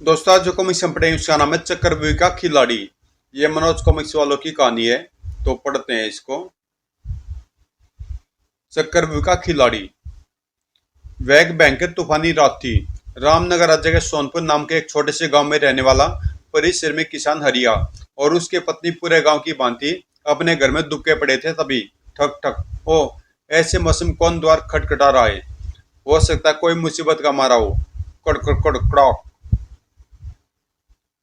दोस्तों आज जो कॉमिक्स हम पढ़ेंगे उसका नाम है चक्रव्यूह का खिलाड़ी। ये मनोज कॉमिक्स वालों की कहानी है, तो पढ़ते हैं इसको। चक्रव्यूह का खिलाड़ी। वह एक भयंकर तूफानी रात थी। रामनगर राज्य के सोनपुर नाम के एक छोटे से गांव में रहने वाला परिश्रमी में किसान हरिया और उसकी पत्नी पूरे गांव की भांति अपने घर में दुबके पड़े थे। तभी ठक ठक, ओ ऐसे मौसम कौन द्वार खटखटा रहा है? हो सकता है कोई मुसीबत का मारा हो। कड़ कड़ कड़ कड़ाक।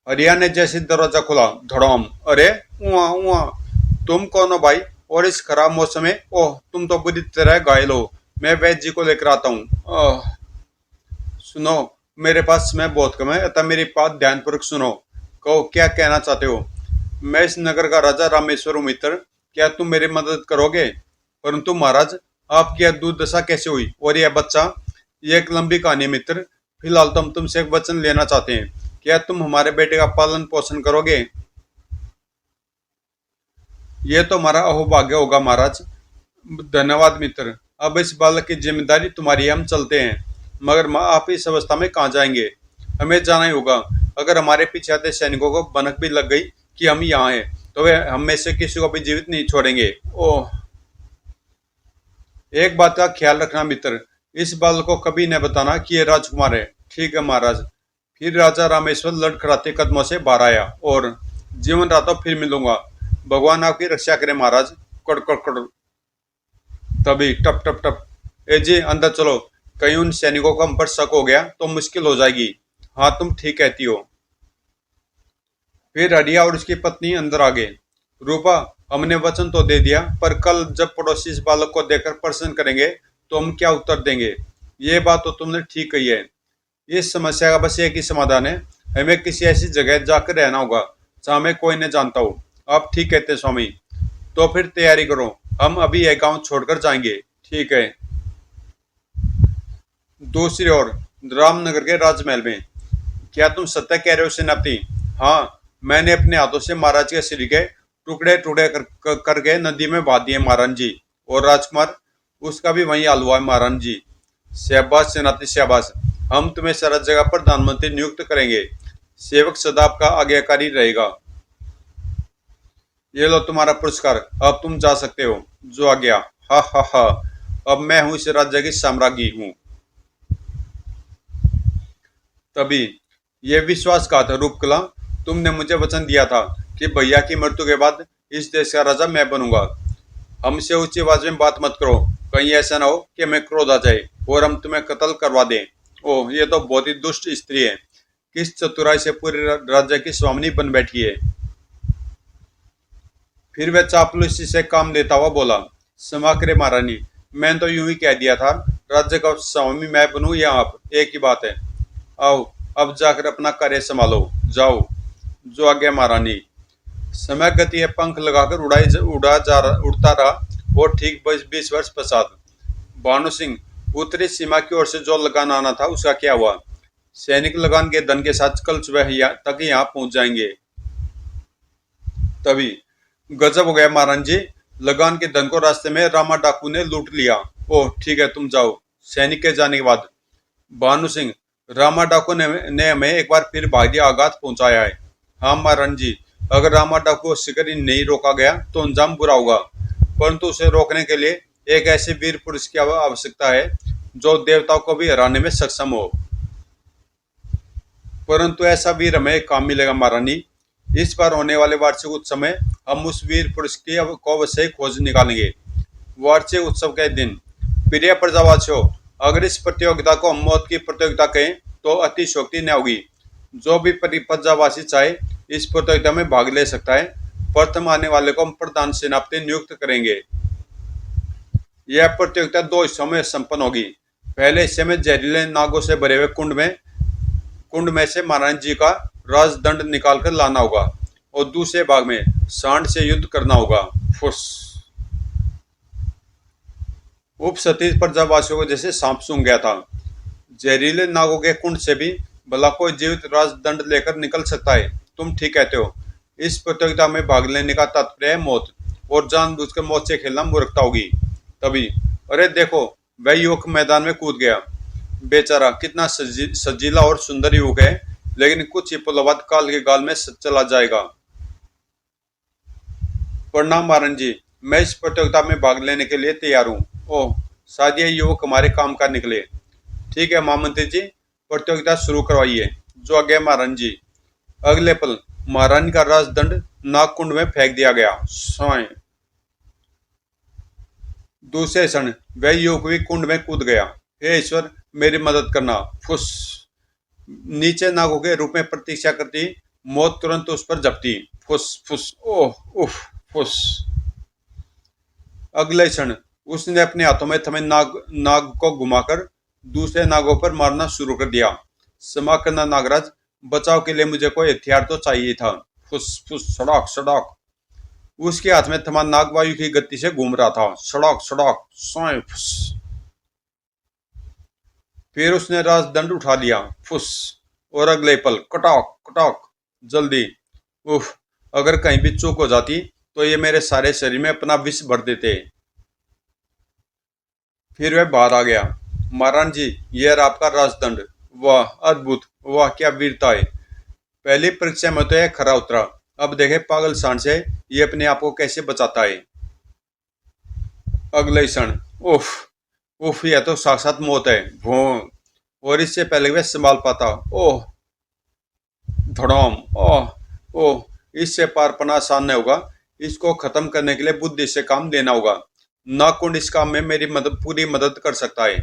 हरिया ने जैसे दरवाजा खोला, धड़ाम। अरे उआ उआ, तुम कौन हो भाई? और इस खराब मौसम में? ओह, तुम तो बुरी तरह घायल हो। मैं वैद्य जी को लेकर आता हूँ। सुनो, मेरे पास समय बहुत कम है, अतः मेरी बात ध्यानपूर्वक सुनो। कहो, क्या कहना चाहते हो? मैं इस नगर का राजा रामेश्वर हूँ मित्र। क्या तुम मेरी मदद करोगे? परंतु महाराज, आपकी यह दुर्दशा कैसे हुई? और यह बच्चा? ये एक लंबी कहानी है मित्र। फिलहाल तो हम तुमसे एक वचन लेना चाहते हैं। क्या तुम हमारे बेटे का पालन पोषण करोगे? ये तो हमारा अहोभाग्य होगा महाराज। धन्यवाद मित्र। अब इस बालक की जिम्मेदारी तुम्हारी है, हम चलते हैं। मगर माँ, आप इस अवस्था में कहाँ जाएंगे? हमें जाना ही होगा। अगर हमारे पीछे आते सैनिकों को भनक भी लग गई कि हम यहाँ हैं, तो वे हम में से किसी को भी जीवित नहीं छोड़ेंगे। ओह, एक बात का ख्याल रखना मित्र, इस बालक को कभी न बताना कि ये राजकुमार है। ठीक है महाराज। फिर राजा रामेश्वर लड़खड़ाते कदमों से बाहर आया और जीवन रहा तो फिर मिलूंगा। भगवान आपकी रक्षा करे महाराज। कड़ कड़ कड़। तभी टप टप टप। ए जी, अंदर चलो। कहीं उन सैनिकों को हम पर शक हो गया तो मुश्किल हो जाएगी। हाँ, तुम ठीक कहती हो। फिर हरिया और उसकी पत्नी अंदर आ गए। रूपा, हमने वचन तो दे दिया, पर कल जब पड़ोसी इस बालक को देखकर प्रश्न करेंगे तो हम क्या उत्तर देंगे? ये बात तो तुमने ठीक कही है। इस समस्या का बस एक ही समाधान है। हमें किसी ऐसी जगह जाकर रहना होगा जहाँ हमें कोई न जानता हो। आप ठीक कहते हैं स्वामी। तो फिर तैयारी करो, हम अभी यह गांव छोड़कर जाएंगे। ठीक है। दूसरी ओर रामनगर के राजमहल में। क्या तुम सत्य कह रहे हो सेनापति? हाँ, मैंने अपने हाथों से महाराज के सिर के टुकड़े टुकड़े करके नदी में बहा दिए महाराज जी। और राजकुमार, उसका भी वही हाल हुआ है महाराज जी। शाबाश सेनापति शाबाश। हम तुम्हें सारा जगह प्रधानमंत्री नियुक्त करेंगे। सेवक सदा आपका आज्ञाकारी रहेगा। ये लो तुम्हारा पुरस्कार, अब तुम जा सकते हो। जो आ गया। हा हा हा। अब मैं हूँ इस राज्य की साम्राज्ञी हूँ। तभी ये विश्वासघात है रूपकला। तुमने मुझे वचन दिया था कि भैया की मृत्यु के बाद इस देश का राजा मैं बनूंगा। हमसे ऊंची आवाज में बात मत करो, कहीं ऐसा ना हो कि हमें क्रोध आ जाए और हम तुम्हें कत्ल करवा दें। ओह, ये तो बहुत ही दुष्ट स्त्री है। किस चतुराई से पूरे राज्य की स्वामिनी बन बैठी है। फिर वह चापलूसी से काम लेता हुआ बोला, क्षमा करे महारानी, मैंने तो यूं ही कह दिया था। राज्य का स्वामी मैं बनूं या आप, एक ही बात है। आओ, अब जाकर अपना कार्य संभालो। जाओ। जो आज्ञा महारानी। समय गति है, पंख लगाकर उड़ता रहा और ठीक 20 वर्ष पश्चात भानु सिंह उत्तरी सीमा की ओर से जो लगान आना था उसका क्या हुआ? सैनिक लगान के धन के साथ कल सुबह तक यहाँ पहुंच जाएंगे। तभी गजब हो गया महाराज जी, लगान के धन को रास्ते में रामा डाकू ने लूट लिया। ओह ठीक है, तुम जाओ। सैनिक के जाने के बाद भानु सिंह, रामा डाकू ने हमें एक बार फिर भारी आघात पहुंचाया है। हाँ महाराज जी, अगर रामा डाकू को शिकार नहीं रोका गया तो अंजाम बुरा होगा। परंतु उसे रोकने के लिए एक ऐसे वीर पुरुष की आवश्यकता है जो देवताओं को भी हराने में सक्षम हो। परंतु ऐसा वीर हमें काम मिलेगा महारानी। इस बार होने वाले वार्षिक उत्सव में हम उस वीर पुरुष की को अवश्य खोज निकालेंगे। वार्षिक उत्सव के दिन प्रिय प्रजावासियों, अगर इस प्रतियोगिता को हम मौत की प्रतियोगिता कहें तो अतिशयोक्ति न होगी। जो भी प्रजावासी चाहे इस प्रतियोगिता में भाग ले सकता है। प्रथम आने वाले को हम प्रधान सेनापति नियुक्त करेंगे। यह प्रतियोगिता 2 हिस्सों में संपन्न होगी। पहले हिस्से में जहरीले नागों से भरे हुए कुंड में से महाराज जी का राजदंड निकाल कर लाना होगा और दूसरे भाग में सांड से युद्ध करना होगा। फुस। उपसती प्रजावासियों को जैसे सांप सूंघ गया था। जहरीले नागों के कुंड से भी भला कोई जीवित राजदंड लेकर निकल सकता है? तुम ठीक कहते हो। इस प्रतियोगिता में भाग लेने का तात्पर्य है मौत, और जानबूझकर मौत से खेलना मूर्खता होगी। तभी अरे देखो, वह युवक मैदान में कूद गया। बेचारा कितना सजीला और सुंदर युवक है। लेकिन कुछ ही पलों बाद काल के गाल में चला जाएगा। प्रणाम महाराज जी, मैं इस प्रतियोगिता में भाग लेने के लिए तैयार हूँ। ओह, शायद ये युवक हमारे काम का निकले। ठीक है महामंत्री जी, प्रतियोगिता शुरू करवाइए। जो आज्ञा महाराज जी। अगले पल महारानी का राजदंड नागकुंड में फेंक दिया गया। स्वयं दूसरे क्षण वह युवक भी कुंड में कूद गया। हे ईश्वर, मेरी मदद करना। फुस। नीचे नागों के रूप में प्रतीक्षा करती मौत तुरंत उस पर झपटी। फुस फुस। ओह उफ। फुस। अगले क्षण उसने अपने हाथों में थमे नाग को घुमाकर दूसरे नागों पर मारना शुरू कर दिया। क्षमा करना नागराज, बचाव के लिए मुझे कोई हथियार तो चाहिए था। फुस फुस। सड़ाक सड़ाक। उसके हाथ में थमा नाग वायु की गति से घूम रहा था। सड़ाक सड़ाक। सोए फुस। फिर उसने राजदंड उठा लिया। फुस। और अगले पल कटाक कटाक। जल्दी। उफ, अगर कहीं भी चूक हो जाती तो ये मेरे सारे शरीर में अपना विष भर देते। फिर वह बाहर आ गया। महाराज जी, यह रहा आपका राजदंड। वाह अद्भुत, वाह क्या वीरता है। पहली परीक्षा में तो यह खरा उतरा। अब देखे पागल सांड से ये अपने आप को कैसे बचाता है। अगले क्षण उफ उफ, यह तो साक्षात मौत है। भों। और इससे पहले वह संभाल पाता। ओह धड़ाम। ओह ओह, इससे पार पना आसान नहीं होगा। इसको खत्म करने के लिए बुद्धि से काम लेना होगा। नागकुंड इस काम में मेरी पूरी मदद कर सकता है।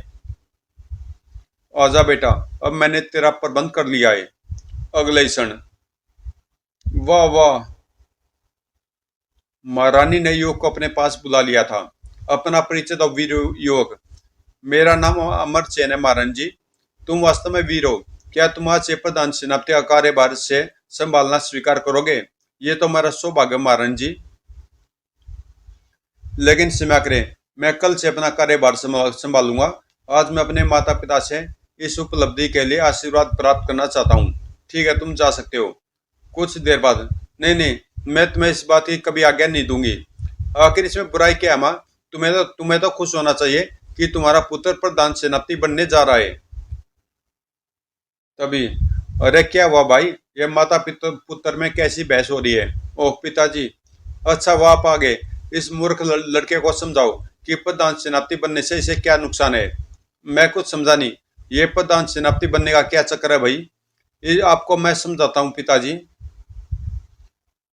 आजा बेटा, अब मैंने तेरा प्रबंध कर लिया है। अगले क्षण वाह वाह, महारानी ने युवक को अपने पास बुला लिया था। अपना परिचय दो वीर युवक। मेरा नाम अमर सेन है महारानी जी। तुम वास्तव में वीर हो। क्या तुम आज से प्रधान सेनापति का कार्यभार से संभालना स्वीकार करोगे? ये तो मेरा सौभाग्य महारानी जी। लेकिन क्षमा करें, मैं कल से अपना कार्यभार संभालूंगा। आज मैं अपने माता पिता से इस उपलब्धि के लिए आशीर्वाद प्राप्त करना चाहता हूँ। ठीक है, तुम जा सकते हो। कुछ देर बाद, नहीं नहीं, मैं तुम्हें इस बात की कभी आज्ञा नहीं दूंगी। आखिर इसमें बुराई क्या है माँ? तुम्हें तो खुश होना चाहिए कि तुम्हारा पुत्र प्रधान सेनापति बनने जा रहा है। तभी, अरे क्या हुआ भाई, ये माता पिता पुत्र में कैसी बहस हो रही है? ओह पिताजी, अच्छा वो आप आ गए। इस मूर्ख लड़के को समझाओ कि प्रधान सेनापति बनने से इसे क्या नुकसान है। मैं कुछ समझा नहीं, ये प्रधान सेनापति बनने का क्या चक्कर है भाई? ये आपको मैं समझाता हूँ पिताजी।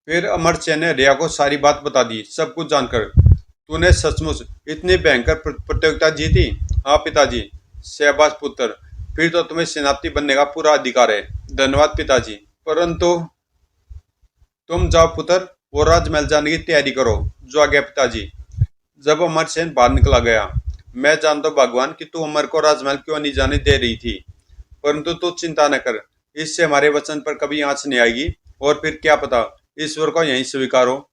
फिर अमरचंद ने रिया को सारी बात बता दी। सब कुछ जानकर, तूने सचमुच इतनी भयंकर प्रतियोगिता जीती? हाँ पिताजी। शाबाश पुत्र, फिर तो तुम्हें सेनापति बनने का पूरा अधिकार है। धन्यवाद पिताजी। परंतु तुम जाओ पुत्र, वो राजमहल जाने की तैयारी करो। जो आ गया पिताजी। जब अमरसेन बाहर निकला गया, मैं जानता हूँ भगवान कि तू अमर को राजमहल क्यों नहीं जाने दे रही थी, परंतु तू चिंता न कर, इससे हमारे वचन पर कभी आंच नहीं आएगी। और फिर क्या पता ईश्वर को यहीं स्वीकार हो।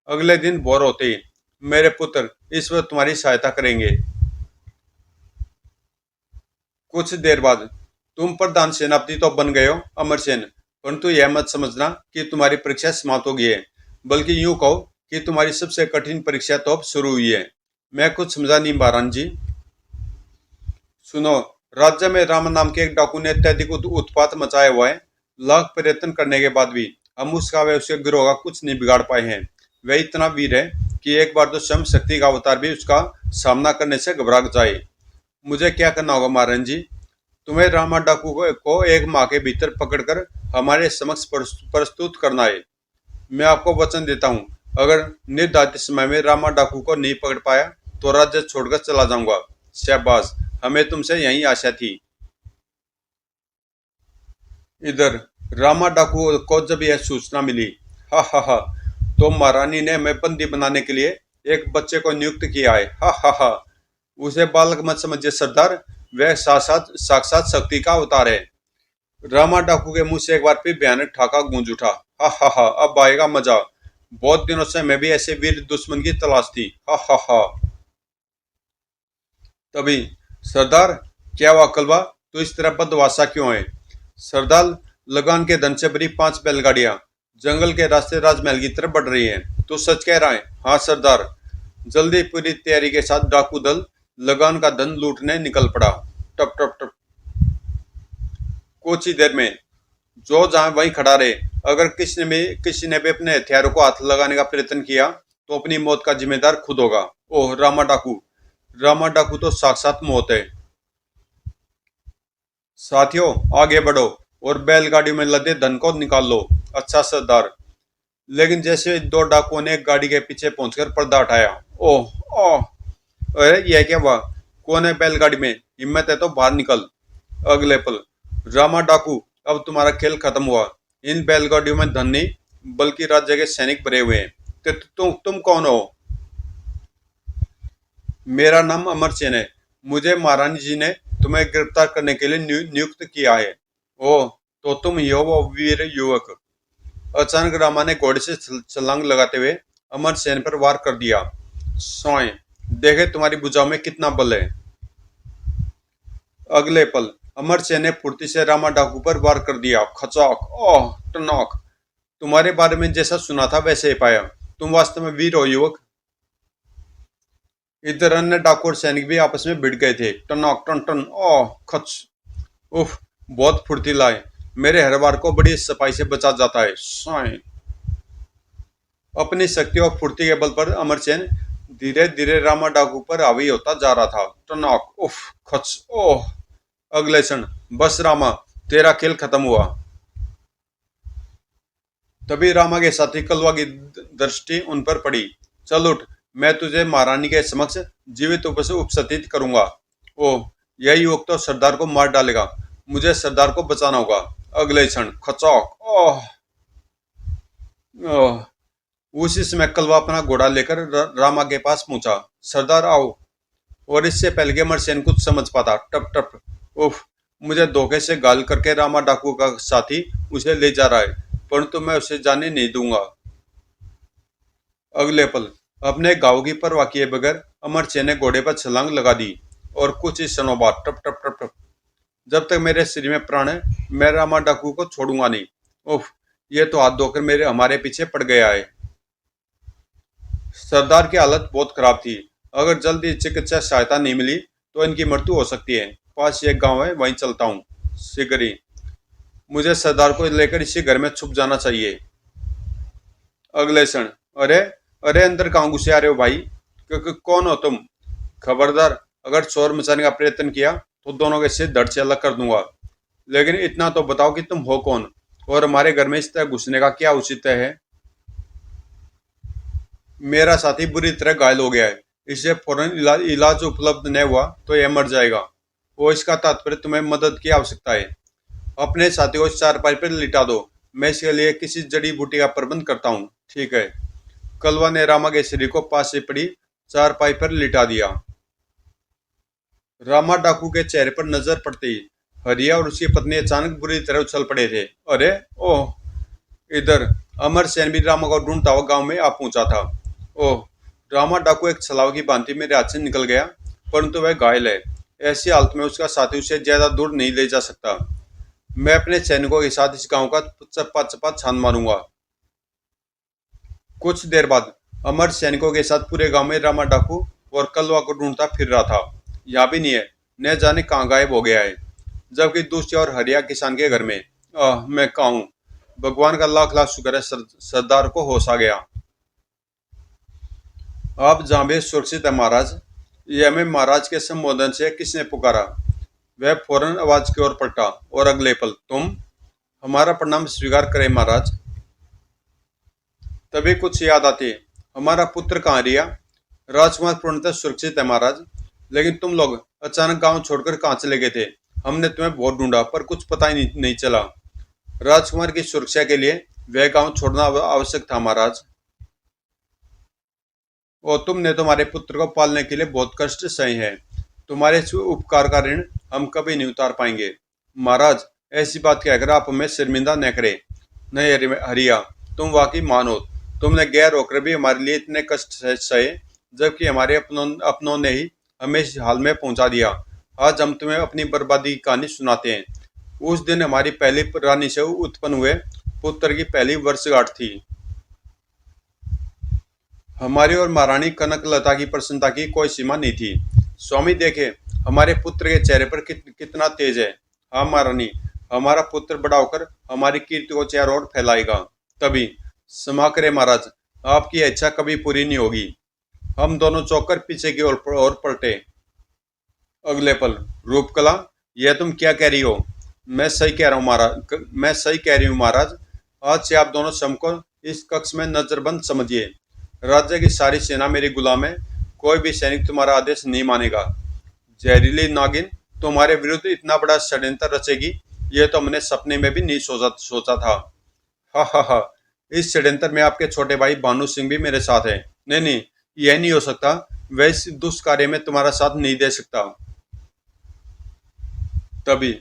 अगले दिन भोर होते ही, मेरे पुत्र, ईश्वर तुम्हारी सहायता करेंगे। कुछ देर बाद, तुम प्रधान सेनापति तो बन गए हो अमरसेन, परंतु यह मत समझना कि तुम्हारी परीक्षा समाप्त हो गई है, बल्कि यूं कहो कि तुम्हारी सबसे कठिन परीक्षा तो अब शुरू हुई है। मैं कुछ समझा नहीं महाराज जी। सुनो, राज्य में राम नाम के एक डाकू ने अत्यधिक उत्पात मचाया हुआ है। लाख प्रयत्न करने के बाद भी हम उसका व उसके गिरोह का कुछ नहीं बिगाड़ पाए हैं। वह इतना वीर है कि एक बार तो स्वयं शक्ति का अवतार भी उसका सामना करने से घबरा जाए। मुझे क्या करना होगा महाराज जी? तुम्हें रामा डाकू को एक माह के भीतर पकड़कर हमारे समक्ष प्रस्तुत करना है। मैं आपको वचन देता हूँ, अगर निर्धारित समय में रामा डाकू को नहीं पकड़ पाया तो राज्य छोड़कर चला जाऊंगा। शाबाश, हमें तुमसे यही आशा थी। इधर रामा डाकू को जब यह सूचना मिली, हा हा हा, तो महारानी ने हमें बंदी बनाने के लिए एक बच्चे को नियुक्त किया है। हा हा हा। उसे बालक मत समझिए सरदार, वह साक्षात साक्षात शक्ति का अवतार है। रामा डाकू के मुंह से एक बार फिर भयानक ठाका गूंज उठा। हा हा हा, अब आएगा मजा। बहुत दिनों से मैं भी ऐसे वीर दुश्मन की तलाश थी। हा हा हा। तभी, सरदार, क्या हुआ कलवा, तो इस तरह बदवासा क्यों है? सरदार, लगान के धन से भरी 5 बैलगाड़ियां जंगल के रास्ते राजमहल की तरफ बढ़ रही हैं। तो सच कह रहा है? हाँ सरदार। जल्दी पूरी तैयारी के साथ डाकू दल लगान का धन लूटने निकल पड़ा। टप टप टप। कुछ ही देर में जो जहां वहीं खड़ा रहे। अगर किसी ने भी अपने हथियारों को हाथ लगाने का प्रयत्न किया तो अपनी मौत का जिम्मेदार खुद होगा। ओह रामा डाकू, रामा डाकू तो साक्षात मौत है। साथियों आगे बढ़ो और बैलगाड़ी में लदे धन को निकाल लो। अच्छा सरदार। लेकिन जैसे दो डाकुओं ने गाड़ी के पीछे पहुंचकर पर्दा हटाया। ओह ओह, अरे यह क्या हुआ? कौन है बैलगाड़ी में? हिम्मत है तो बाहर निकल। अगले पल, रामा डाकू, अब तुम्हारा खेल खत्म हुआ। इन बैलगाड़ियों में धन नहीं बल्कि राज्य के सैनिक भरे हुए हैं। तुम कौन हो? मेरा नाम अमर सेन है। मुझे महारानी जी ने तुम्हें गिरफ्तार करने के लिए नियुक्त किया है। ओह, तो तुम ही हो वो वीर युवक। अचानक रामा ने घोड़े से छलांग लगाते हुए अमर सेन पर वार कर दिया। सोए, देखे तुम्हारी भुजाओं में कितना बल है। अगले पल अमर सेन ने फुर्ती से रामा डाकू पर वार कर दिया। खचाक, ओह टनक। तुम्हारे बारे में जैसा सुना था वैसे ही पाया। तुम वास्तव में वीर हो युवक। इधर अन्य डाकू और सैनिक भी आपस में भिड़ गए थे। टनक टन टन, ओह खच। उफ, बहुत फुर्तीला है। मेरे हर बार को बड़ी सफाई से बचा जाता है। साए। अपनी शक्ति और फुर्ती के बल पर अमरसेन धीरे धीरे रामा डाकू पर हावी होता जा रहा था। टनक, उफ, खच, ओह। अगले क्षण, बस रामा, तेरा खेल खत्म हुआ। तभी रामा के साथी कलवा की दृष्टि उन पर पड़ी। चल उठ, मैं तुझे महारानी के समक्ष जीवित रूप से उपस्थित करूंगा। ओह, यह युवक तो सरदार को मार डालेगा। मुझे सरदार को बचाना होगा। अगले क्षण, खचौक, ओह ओह। उसी समय कलवा अपना घोड़ा लेकर रामा के पास पहुंचा। सरदार आओ। और इससे पहले कि अमरसेन कुछ समझ पाता, टप टप, उफ, मुझे धोखे से गाल करके रामा डाकू का साथी उसे ले जा रहा है, परंतु मैं उसे जाने नहीं दूंगा। अगले पल अपने गांव की परवाह किए बगैर अमरसेन ने घोड़े पर छलांग लगा दी। और कुछ ही क्षणों बाद, टप टप टप टप, जब तक मेरे शरीर में प्राण है मैं रामा डाकू को छोड़ूंगा नहीं। उफ, ये तो हाथ धोकर हमारे पीछे पड़ गया है। सरदार की हालत बहुत खराब थी। अगर जल्दी चिकित्सा सहायता नहीं मिली तो इनकी मृत्यु हो सकती है। पास एक गांव है, वहीं चलता हूँ शीघ्र ही। मुझे सरदार को लेकर इसी घर में छुप जाना चाहिए। अगले क्षण, अरे अरे, अंदर कहाँ घुसे आ रहे हो भाई? कौन हो तुम? खबरदार, अगर शोर मचाने का प्रयत्न किया तो दोनों के सिर धड़ से अलग कर दूंगा। लेकिन इतना तो बताओ कि तुम हो कौन और हमारे घर में इस तरह घुसने का क्या औचित्य है? मेरा साथी बुरी तरह घायल हो गया है। इसे फौरन इलाज उपलब्ध न हुआ तो यह मर जाएगा। वो इसका तात्पर्य तुम्हें मदद की आवश्यकता है। अपने साथी को चारपाई पर लिटा दो। मैं इसके लिए किसी जड़ी बूटी का प्रबंध करता हूँ। ठीक है। कलवा ने रामा के शरीर को पास से पड़ी चारपाई पर लिटा दिया। रामा डाकू के चेहरे पर नजर पड़ते ही हरिया और उसकी पत्नी अचानक बुरी तरह उछल पड़े थे। अरे ओह, इधर अमर सेन भी रामा को ढूंढता हुआ गांव में आ पहुंचा था। ओह, रामा डाकू एक छलावा की भांति मेरे हाथ से निकल गया, परंतु वह घायल है। ऐसी हालत में उसका साथी उसे ज्यादा दूर नहीं ले जा सकता। मैं अपने सैनिकों के साथ इस गांव का चप्पा चप्पा छान मारूंगा। कुछ देर बाद अमर सैनिकों के साथ पूरे गांव में रामा डाकू और कलवा को ढूंढता फिर रहा था। यहाँ भी नहीं है, न जाने कहाँ गायब हो गया है। जबकि दूसरी ओर हरिया किसान के घर में, मैं कहाँ हूँ? भगवान का लाख लाख शुक्र है, सरदार को होश आ गया। आप जहाँ भी सुरक्षित है महाराज। यह हमें महाराज के संबोधन से किसने पुकारा? वह फौरन आवाज की ओर पलटा और अगले पल, तुम? हमारा प्रणाम स्वीकार करें महाराज। तभी कुछ याद आती, हमारा पुत्र कहाँ रिया? राजकुमार पूर्णतः सुरक्षित है महाराज, लेकिन तुम लोग अचानक गांव छोड़कर कहाँ चले गए थे? हमने तुम्हें बहुत ढूंढा पर कुछ पता ही नहीं चला। राजकुमार की सुरक्षा के लिए वह गांव छोड़ना आवश्यक था महाराज। और तुमने तुम्हारे पुत्र को पालने के लिए बहुत कष्ट सहे हैं। तुम्हारे इस उपकार का ऋण हम कभी नहीं उतार पाएंगे। महाराज, ऐसी बात कहकर आप हमें शर्मिंदा न करें। नहीं हरिया, तुम वाकई मान हो। तुमने गैर होकर भी हमारे लिए इतने कष्ट सहे, जबकि हमारे अपनों ने ही हमें इस हाल में पहुंचा दिया। आज हम तुम्हें अपनी बर्बादी की कहानी सुनाते हैं। उस दिन हमारी पहली रानी से उत्पन्न हुए पुत्र की पहली वर्षगांठ थी। हमारी और महारानी कनकलता की प्रसन्नता की कोई सीमा नहीं थी। स्वामी देखे, हमारे पुत्र के चेहरे पर कितना तेज है। हाँ महारानी, हमारा पुत्र बड़ा होकर हमारी कीर्ति को चारों ओर फैलाएगा। तभी क्षमा करें महाराज, आपकी इच्छा कभी पूरी नहीं होगी। हम दोनों चौंक पीछे की ओर पलटे। अगले पल, रूपकला, यह तुम क्या कह रही हो? मैं सही कह रहा हूँ महाराज, मैं सही कह रही हूँ महाराज। आज से आप दोनों स्वयं को इस कक्ष में नजरबंद समझिए। राज्य की सारी सेना मेरी गुलाम है। कोई भी सैनिक तुम्हारा आदेश नहीं मानेगा। जहरीली नागिन तुम्हारे विरुद्ध इतना बड़ा षड्यंत्र रचेगी, यह तो हमने सपने में भी नहीं सोचा था। हा हा हा। इस षड्यंत्र में आपके छोटे भाई भानु सिंह भी मेरे साथ है। नहीं नहीं, यह नहीं हो सकता। वह इस दुष्ट कार्य में तुम्हारा साथ नहीं दे सकता। तभी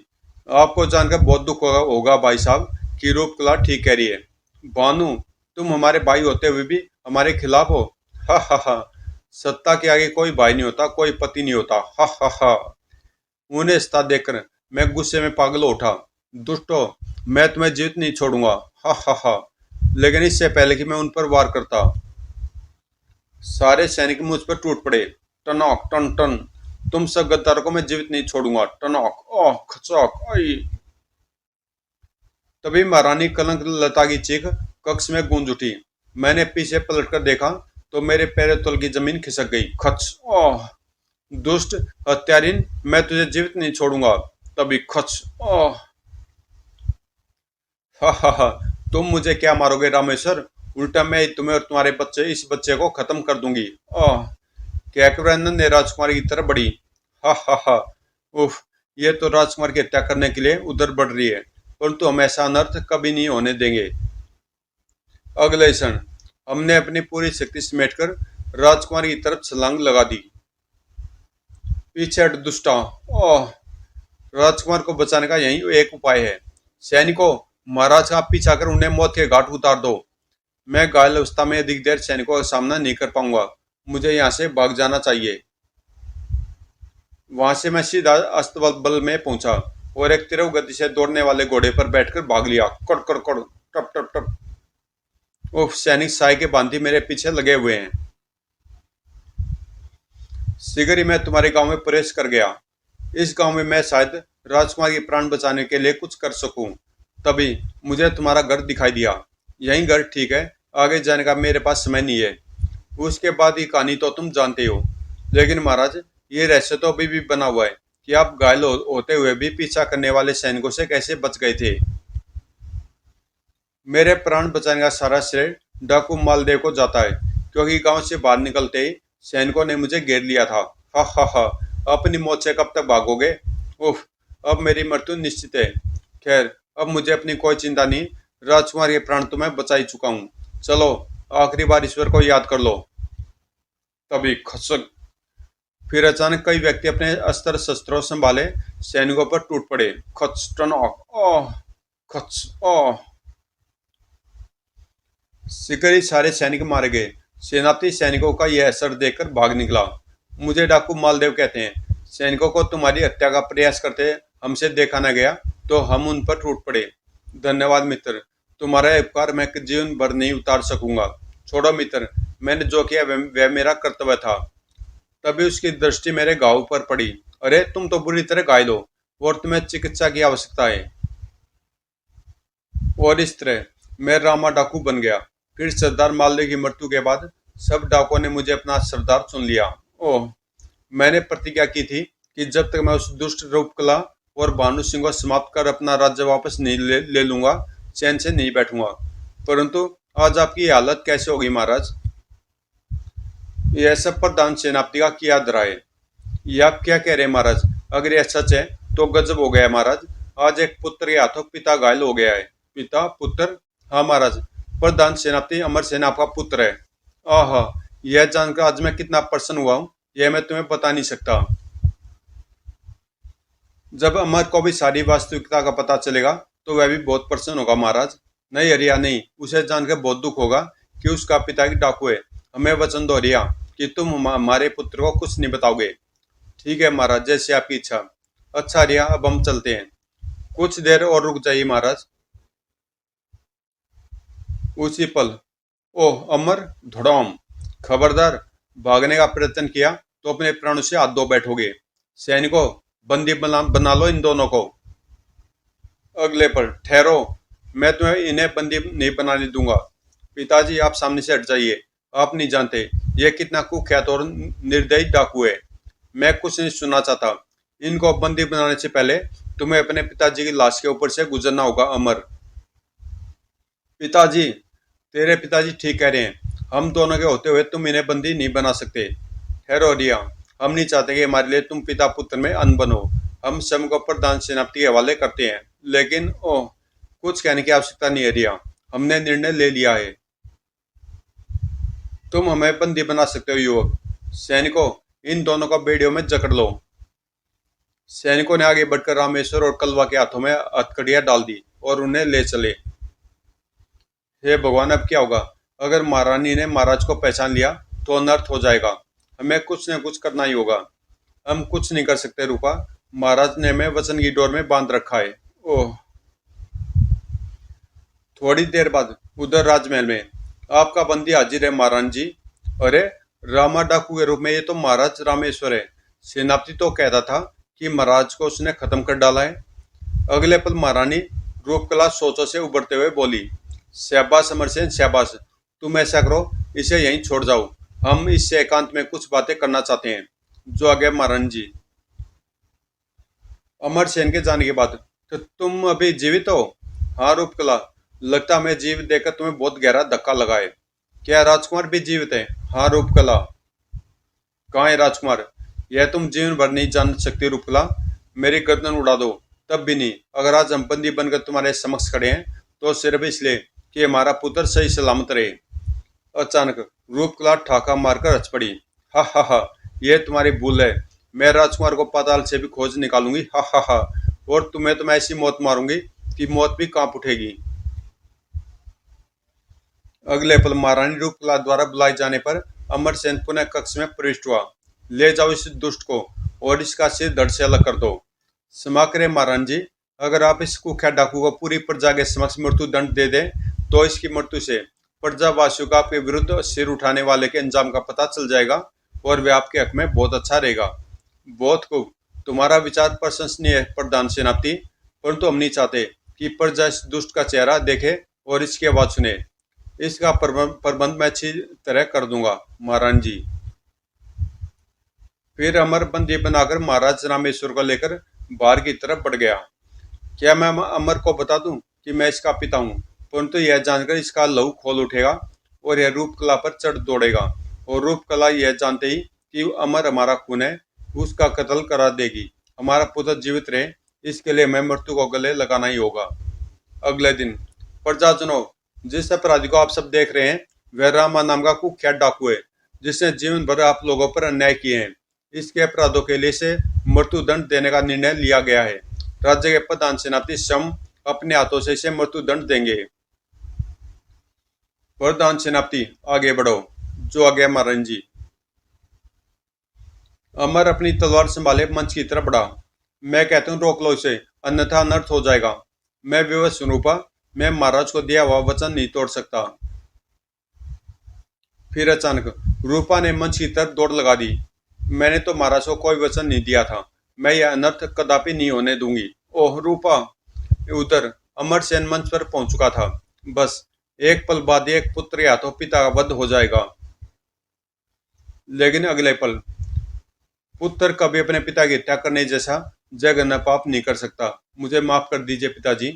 आपको जानकर बहुत दुख होगा भाई साहब कि रूपकला ठीक कह रही है। भानु, तुम हमारे भाई होते हुए भी हमारे खिलाफ हो। हा हा हा। सत्ता के आगे कोई भाई नहीं होता, कोई पति नहीं होता। हा हा हा। उन्हें स्था देखकर मैं गुस्से में पागल हो उठा। दुष्टो, मैं तुम्हें जीवित नहीं छोड़ूंगा। हा हा हा। लेकिन इससे पहले कि मैं उन पर वार करता, सारे सैनिक मुझ पर टूट पड़े। टनॉक टन टन। तुम सब गद्दारों को मैं जीवित नहीं छोड़ूंगा। टनॉक, ओह खचौक, आई। तभी महारानी कलंक लता की चीख कक्ष में गूंज उठी। मैंने पीछे पलटकर देखा तो मेरे पैरों तल की जमीन खिसक गई। खच, ओह। दुष्ट हत्यारिन, मैं तुझे जीवित नहीं छोड़ूंगा। तभी खच, ओह। हा हा हा। तुम मुझे क्या मारोगे रामेश्वर? उल्टा मैं तुम्हें और तुम्हारे बच्चे, इस बच्चे को खत्म कर दूंगी। ओह। कैकवरंदन ने राजकुमारी की तरफ बढ़ी। हा हा हा। उफ, ये तो राजकुमार की हत्या करने के लिए उधर बढ़ रही है, परंतु हम ऐसा अनर्थ कभी नहीं होने देंगे। अगले क्षण हमने अपनी पूरी शक्ति समेटकर राजकुमार की तरफ छलांग लगा दी। पीछे हट दुष्टा। ओह। राजकुमार को बचाने का यही एक उपाय है। सैनिकों, महाराज का पीछा कर उन्हें मौत के घाट उतार दो। मैं घायल अवस्था में अधिक देर सैनिकों का सामना नहीं कर पाऊंगा। मुझे यहाँ से भाग जाना चाहिए। वहां से मैं सीधा अस्तबल बल में पहुंचा और एक तीव्र गति से दौड़ने वाले घोड़े पर बैठकर भाग लिया। कड़ कड़ कड़, टप टप टप। उफ, सैनिक साय के भांति मेरे पीछे लगे हुए हैं। शीघ्र ही मैं तुम्हारे गांव में प्रवेश कर गया। इस गांव में मैं शायद राजकुमार के प्राण बचाने के लिए कुछ कर सकूं। तभी मुझे तुम्हारा घर दिखाई दिया। यही घर ठीक है, आगे जाने का मेरे पास समय नहीं है। उसके बाद की कहानी तो तुम जानते हो। लेकिन महाराज, ये रहस्य तो अभी भी बना हुआ है कि आप घायल होते हुए भी पीछा करने वाले सैनिकों से कैसे बच गए थे। मेरे प्राण बचाने का सारा श्रेय डाकू मालदेव को जाता है, क्योंकि गांव से बाहर निकलते ही सैनिकों ने मुझे घेर लिया था। हा हा हा। अपनी मौत से कब तक भागोगे? उफ, अब मेरी मृत्यु निश्चित है। खैर, अब मुझे अपनी कोई चिंता नहीं। राजकुमार के प्राण तो मैं बचा ही चुका हूँ। चलो, आखिरी बार ईश्वर को याद कर लो। तभी खसक। फिर अचानक कई व्यक्ति अपने अस्त्र शस्त्रों संभाले सैनिकों पर टूट पड़े। खच, टनॉक, ओह। खच, ओह। शीघ्र ही सारे सैनिक मारे गए। सेनापति सैनिकों का यह असर देखकर भाग निकला। मुझे डाकू मालदेव कहते हैं। सैनिकों को तुम्हारी हत्या का प्रयास करते हमसे देखा न गया तो हम उन पर टूट पड़े। धन्यवाद मित्र, तुम्हारा उपकार मैं जीवन भर नहीं उतार सकूंगा। छोड़ो मित्र, मैंने जो किया वह मेरा कर्तव्य था। तभी उसकी दृष्टि मेरे घाव पर पड़ी। अरे, तुम तो बुरी तरह घायल हो और तुम्हें चिकित्सा की आवश्यकता है। और इस तरह मैं रामा डाकू बन गया। फिर सरदार मालदेव की मृत्यु के बाद सब डाकुओं ने मुझे अपना सरदार चुन लिया। ओह, मैंने प्रतिज्ञा की थी कि जब तक मैं उस दुष्ट रूपकला और भानु सिंह को समाप्त कर अपना राज्य वापस नहीं ले लूंगा, चैन से नहीं बैठूंगा। परंतु आज आपकी हालत कैसे होगी महाराज? यह सब प्रधान सेनापति का किया धरा है। ये आप क्या कह रहे हैं महाराज? अगर यह सच है तो गजब हो गया महाराज। आज एक पुत्र के हाथों पिता घायल हो गया है। पिता, पुत्र? हाँ महाराज, प्रधान सेनापति अमरसेन आपका पुत्र है। आहा, यह जानकर आज मैं कितना प्रसन्न हुआ हूँ, यह मैं तुम्हें बता नहीं सकता। जब अमर को भी सारी वास्तविकता का पता चलेगा तो वह भी बहुत प्रसन्न होगा महाराज। नहीं हरिया नहीं, उसे जानकर बहुत दुख होगा कि उसका पिता की डाकू है। हमें वचन दो हरिया कि तुम हमारे पुत्र को कुछ नहीं बताओगे। ठीक है महाराज, जैसे आपकी इच्छा। अच्छा हरिया, अब हम चलते हैं। कुछ देर और रुक जाइए महाराज। उसी पल, ओह अमर, धड़ाम। खबरदार, भागने का प्रयत्न किया तो अपने प्राणों से हाथ धो बैठोगे। सैनिकों, बंदी बना लो इन दोनों को। अगले पर ठहरो, मैं तुम्हें इन्हें बंदी नहीं बनाने दूंगा। पिताजी आप सामने से हट जाइए, आप नहीं जानते ये कितना कुख्यात और निर्दयी डाकू है। मैं कुछ नहीं सुनना चाहता। इनको बंदी बनाने से पहले तुम्हें अपने पिताजी की लाश के ऊपर से गुजरना होगा अमर। पिताजी, तेरे पिताजी ठीक कह रहे हैं, हम दोनों के होते हुए तुम इन्हें बंदी नहीं बना सकते। ठहरो रिया, हम नहीं चाहते कि हमारे लिए तुम पिता पुत्र में अन बनो। हम स्वयं को प्रधान सेनापति के हवाले करते हैं, लेकिन ओह, कुछ कहने की आवश्यकता नहीं है रिया, हमने निर्णय ले लिया है। तुम हमें बंदी बना सकते हो युवक। सैनिकों, इन दोनों को बेड़ियों में जकड़ लो। सैनिकों ने आगे बढ़कर रामेश्वर और कलवा के हाथों में हथकड़ियां डाल दी और उन्हें ले चले। हे भगवान, अब क्या होगा? अगर महारानी ने महाराज को पहचान लिया तो अनर्थ हो जाएगा। हमें कुछ न कुछ करना ही होगा। हम कुछ नहीं कर सकते रूपा, महाराज ने हमें वचन की डोर में बांध रखा है। ओह। थोड़ी देर बाद उधर राजमहल में आपका बंदी हाजिर है महारानी जी। अरे, रामा डाकू के रूप में ये तो महाराज रामेश्वर है। सेनापति तो कहता था कि महाराज को उसने खत्म कर डाला है। अगले पल महारानी रूपकला सोचों से उबरते हुए बोली, शाबाश अमरसेन शाबाश, तुम ऐसा करो, इसे यहीं छोड़ जाओ। हम इससे एकांत में कुछ बातें करना चाहते हैं। जो आगे महारानी जी। अमरसेन के जाने के बाद, तो तुम अभी जीवित हो? हाँ रूपकला, लगता हमें जीवित देखकर तुम्हें बहुत गहरा धक्का लगा है। क्या राजकुमार भी जीवित है? हाँ रूपकला। कहाँ है राजकुमार? यह तुम जीवन भर नहीं जान सकती रूपकला। मेरी गर्दन उड़ा दो, तब भी नहीं। अगर आज हम बंदी बनकर तुम्हारे समक्ष खड़े हैं तो सिर्फ इसलिए कि हमारा पुत्र सही सलामत रहे। अचानक रूपकला ठाका मारकर हंस पड़ी। हा हा हा, यह तुम्हारी भूल है। मैं राजकुमार को पाताल से भी खोज निकालूंगी। हा हा हा, और तुम्हें तो मैं ऐसी मौत मारूंगी कि मौत भी कांप उठेगी। अगले पल महारानी रूपकला द्वारा बुलाए जाने पर अमरसेन पुनः कक्ष में प्रविष्ट हुआ। ले जाओ इस दुष्ट को और इसका सिर धड़ से अलग कर दो। क्षमा करें महारानी जी, अगर आप इस कुख्यात डाकू को पूरी प्रजा के समक्ष मृत्यु दंड दे दें तो इसकी मृत्यु से प्रजावासियों का आपके विरुद्ध सिर उठाने वाले के अंजाम का पता चल जाएगा और वे आपके हक में बहुत अच्छा रहेगा। बहुत खूब, तुम्हारा विचार प्रशंसनीय है प्रधान सेनापति, परंतु हम नहीं चाहते कि प्रजा इस दुष्ट का चेहरा देखे और इसकी आवाज सुने। इसका प्रबंध मैं अच्छी तरह कर दूंगा महारानी जी। फिर अमर बंदी बनाकर महाराज रामेश्वर को लेकर बाहर की तरफ बढ़ गया। क्या मैं अमर को बता दूं कि मैं इसका पिता हूं, परंतु यह जानकर इसका लहू खोल उठेगा और यह रूपकला पर चढ़ दौड़ेगा, और रूपकला यह जानते ही कि अमर हमारा खून है, उसका कत्ल करा देगी। हमारा पुत्र जीवित रहे, इसके लिए मैं मृत्यु को गले लगाना ही होगा। अगले दिन, प्रजाजनों, जिस अपराधी को आप सब देख रहे हैं वह रामा नाम का कुख्यात डाकू है, जिसने जीवन भर आप लोगों पर अन्याय किए हैं। इसके अपराधों के लिए से मृत्युदंड देने का निर्णय लिया गया है। राज्य के प्रधान सेनापति स्वयं अपने हाथों से इसे मृत्युदंड देंगे। प्रधान सेनापति आगे बढ़ो। जो आगे महारानी जी। अमर अपनी तलवार संभाले मंच की तरफ बढ़ा। मैं कहता हूँ रोक लो इसे, अन्यथा अनर्थ हो जाएगा। मैं विवश हूं रूपा, मैं महाराज को दिया हुआ वचन नहीं तोड़ सकता। फिर अचानक रूपा ने मंच की तरफ दौड़ लगा दी। मैंने तो महाराज को कोई वचन नहीं दिया था, मैं यह अनर्थ कदापि नहीं होने दूंगी। ओह रूपा। उधर अमरसेन मंच पर पहुंच चुका था। बस एक पल बाद एक पुत्र या तो पिता का वध हो जाएगा। लेकिन अगले पल पुत्र कभी अपने पिता की हत्या करने जैसा जघन्य पाप नहीं कर सकता। मुझे माफ कर दीजिए पिताजी।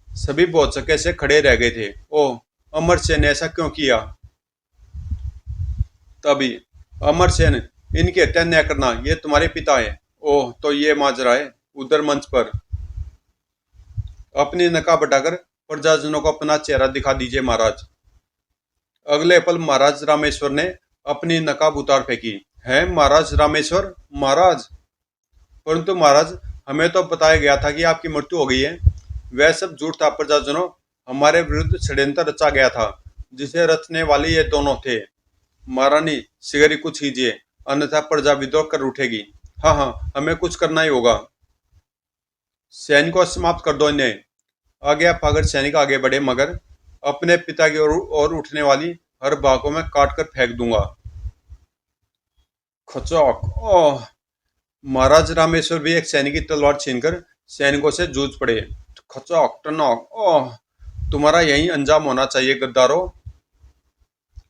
सभी बहुत सके से खड़े रह गए थे। ओह, अमरसेन ने ऐसा क्यों किया? तभी अमरसेन, इनकी हत्या न करना, ये तुम्हारे पिता है। ओह, तो ये माजरा है। उधर मंच पर अपनी नकाब हटाकर प्रजाजनों को अपना चेहरा दिखा दीजिए महाराज। अगले पल महाराज रामेश्वर ने अपनी नकाब उतार फेंकी। है महाराज रामेश्वर? महाराज, परंतु महाराज, हमें तो बताया गया था कि आपकी मृत्यु हो गई है। वह सब झूठ था प्रजाजनों। हमारे विरुद्ध षड्यंत्र रचा गया था, जिसे रचने वाले ये दोनों थे। महारानी, शीघ्र ही कुछ कीजिए, अन्यथा प्रजा विद्रोह कर उठेगी। हाँ हाँ, हमें कुछ करना ही होगा। सैनिक को समाप्त कर दो इन्हें। आज्ञा पाकर सैनिक आगे बढ़े, मगर अपने पिता की ओर उठने वाली हर बाहों में काट कर फेंक दूंगा। खचौक। ओह। महाराज रामेश्वर भी एक सैनिक की तलवार छीनकर सैनिकों से जूझ पड़े। खचोक टनोक। ओह, तुम्हारा यही अंजाम होना चाहिए गद्दारों।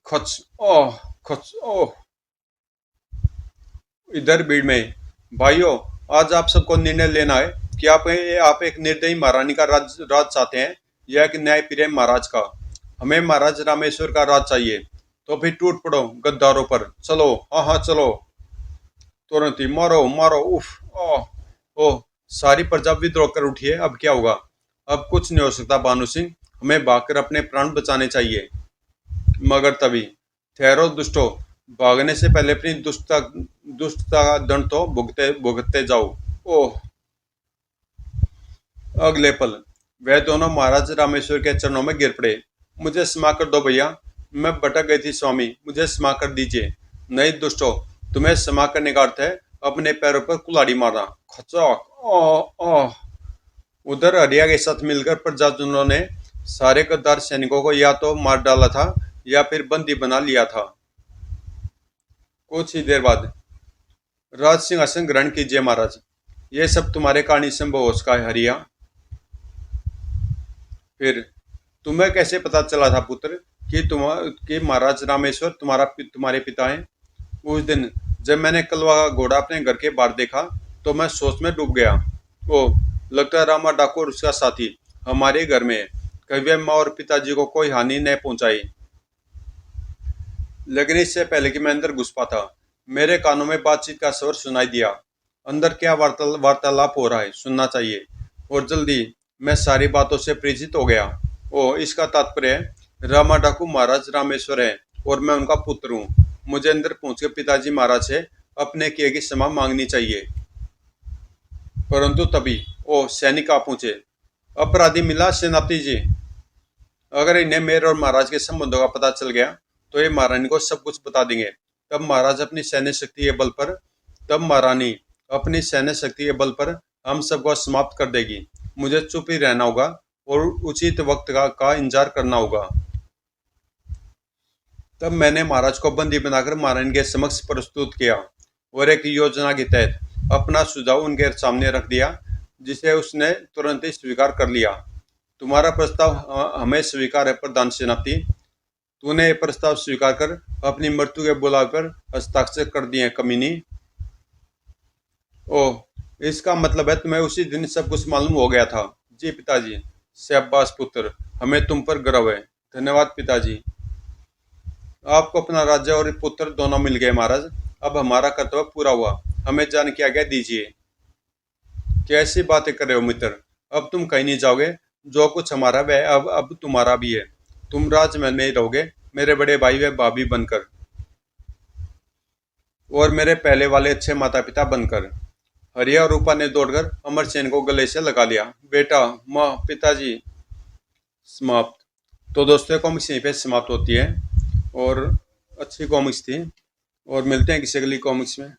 खच ओह, खच ओह। इधर भीड़ में, भाइयों, आज आप सबको निर्णय लेना है कि आप एक निर्दयी महारानी का राज चाहते हैं या एक न्यायप्रिय महाराज का। हमें महाराज रामेश्वर का राज चाहिए, तो फिर टूट पड़ो गद्दारों पर। चलो, हाँ हाँ चलो, तुरंत ही मारो मारो। उफ, ओह ओह। सारी प्रजा विद्रोह कर उठी है, अब क्या होगा? अब कुछ नहीं हो सकता भानु सिंह, हमें भागकर अपने प्राण बचाने चाहिए। मगर तभी, ठहरो दुष्टो, भागने से पहले अपनी दुष्टता का दंड तो भुगते भुगतते जाओ। ओह। अगले पल वह दोनों महाराज रामेश्वर के चरणों में गिर पड़े। मुझे क्षमा कर दो भैया, मैं भटक गई थी स्वामी, मुझे क्षमा कर दीजिए। नहीं दुष्टो, तुम्हें क्षमा करने का अर्थ है अपने पैरों पर कुल्हाड़ी मारना। खचोक ओह ओह। उधर हरिया के साथ मिलकर प्रजाजनों ने सारे गद्दार सैनिकों को या तो मार डाला था या फिर बंदी बना लिया था। कुछ ही देर बाद, राज सिंहासन ग्रहण कीजिए महाराज, ये सब तुम्हारे कारण ही संभव हो सका है हरिया। फिर, तुम्हें कैसे पता चला था पुत्र कि महाराज रामेश्वर तुम्हारे पिता हैं? उस दिन जब मैंने कलवा का घोड़ा अपने घर के बाहर देखा तो मैं सोच में डूब गया। ओ, लगता है रामा डाकू और उसका साथी हमारे घर में है। कभी वे माँ और पिताजी को कोई हानि न पहुंचाई। लेकिन इससे पहले कि मैं अंदर घुस पाता, मेरे कानों में बातचीत का स्वर सुनाई दिया। अंदर क्या वार्तालाप हो रहा है सुनना चाहिए, और जल्दी। मैं सारी बातों से परिचित हो गया। ओ, इसका तात्पर्य है रामा डाकू महाराज रामेश्वर है और मैं उनका पुत्र हूँ। मुझे अंदर पहुंचकर पिताजी महाराज से अपने किए की क्षमा मांगनी चाहिए। परंतु तभी ओ सैनिक आ पहुंचे। अपराधी मिला सेनापति जी। अगर इन्हें मेरे और महाराज के संबंधों का पता चल गया तो ये महारानी को सब कुछ बता देंगे। तब महाराज अपनी सैन्य शक्ति के बल पर तब महारानी अपनी सैन्य शक्ति के बल पर हम सबको समाप्त कर देगी। मुझे चुप ही रहना होगा और उचित वक्त का इंतजार करना होगा। तब मैंने महाराज को बंदी बनाकर महारानी के समक्ष प्रस्तुत किया और एक योजना के तहत अपना सुझाव उनके सामने रख दिया, जिसे उसने तुरंत ही स्वीकार कर लिया। तुम्हारा प्रस्ताव हमें स्वीकार है प्रधान सेनापति। तूने ये प्रस्ताव स्वीकार कर अपनी मृत्यु के बुलावे पर हस्ताक्षर कर दिए कमीनी। ओह, इसका मतलब है तुम्हें उसी दिन सब कुछ मालूम हो गया था। जी पिताजी। शाबाश पुत्र, हमें तुम पर गर्व है। धन्यवाद पिताजी। आपको अपना राज्य और पुत्र दोनों मिल गए महाराज। अब हमारा कर्तव्य पूरा हुआ, हमें जान की आज्ञा दीजिए। कैसी बातें कर रहे हो मित्र, अब तुम कहीं नहीं जाओगे। जो कुछ हमारा वह अब तुम्हारा भी है। तुम राजमहल में ही रहोगे, मेरे बड़े भाई व भाभी बनकर, और मेरे पहले वाले अच्छे माता पिता बनकर। हरिया और रूपा ने दौड़कर अमरसेन को गले से लगा लिया। बेटा, माँ, पिताजी। समाप्त। तो दोस्तों, कॉमिक्स यहीं पे समाप्त होती है और अच्छी कॉमिक्स थी, और मिलते हैं किसी अगली कॉमिक्स में।